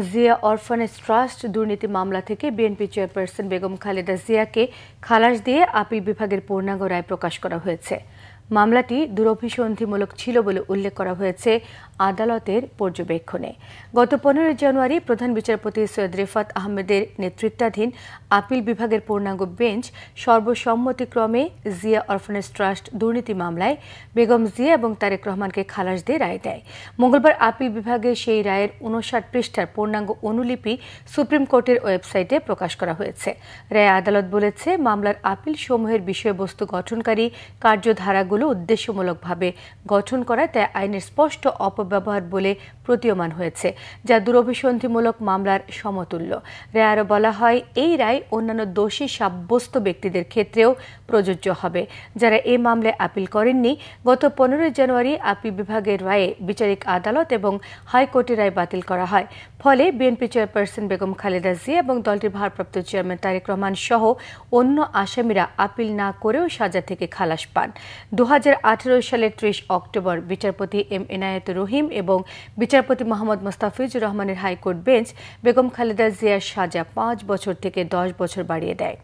Zia orphanage trust দুর্নীতি মামলা থেকে বিএনপি চেয়ারপারসন বেগম খালেদা জিয়াকে খালাস দিয়ে আপিল বিভাগের পূর্ণাঙ্গ রায় প্রকাশ করা হয়েছে। মামলাটি দুরভিসন্ধিমূলক ছিল বলে উল্লেখ করা হয়েছে আদালতের পর্যবেক্ষণে। গত 15 জানুয়ারি প্রধান বিচারপতি সৈয়দ রেফাত আহমেদের নেতৃত্বাধীন আপিল বিভাগের পূর্ণাঙ্গ বেঞ্চ সর্বসম্মতিক্রমে জিয়া অরফানেজ ট্রাস্ট দুর্নীতি মামলায় বেগম জিয়া এবং তারেক রহমানকে খালাস দিয়ে রায় দেয়। মঙ্গলবার আপিল বিভাগে সেই রায়ের 59 পৃষ্ঠার পূর্ণাঙ্গ অনুলিপি সুপ্রিম কোর্টের ওয়েবসাইটে প্রকাশ করা হয়েছে। রায়ে আদালত বলেছে, মামলার আপিল সমূহের বিষয়বস্তু গঠনকারী কার্যধারাগুলো উদ্দেশ্যমূলকভাবে গঠন করা তাই আইনের স্পষ্ট অপব্যবহার বলে প্রতীয়মান হয়েছে, যা দুরভিসন্ধিমূলক মামলার সমতুল্য। রায়ে আরও বলা হয়, এই রায় অন্যান্য দোষী সাব্যস্ত ব্যক্তিদের ক্ষেত্রেও প্রযোজ্য হবে, যারা এই মামলায় আপিল করেননি। গত 15 জানুয়ারি আপিল বিভাগের রায়ে বিচারিক আদালত এবং হাইকোর্টের রায় বাতিল করা হয়। ফলে বিএনপি চেয়ারপারসন বেগম খালেদা জিয়া এবং দলটির ভারপ্রাপ্ত চেয়ারম্যান তারেক রহমান সহ অন্য আসামিরা আপিল না করেও সাজা থেকে খালাস পান। 2018 সালের 30 অক্টোবর বিচারপতি এম এনায়েতুর রহিম এবং বিচারপতি মোহাম্মদ মোস্তাফিজুর রহমানের হাইকোর্ট বেঞ্চ বেগম খালেদা জিয়ার সাজা 5 বছর থেকে 10 বছর বাড়িয়ে দেয়।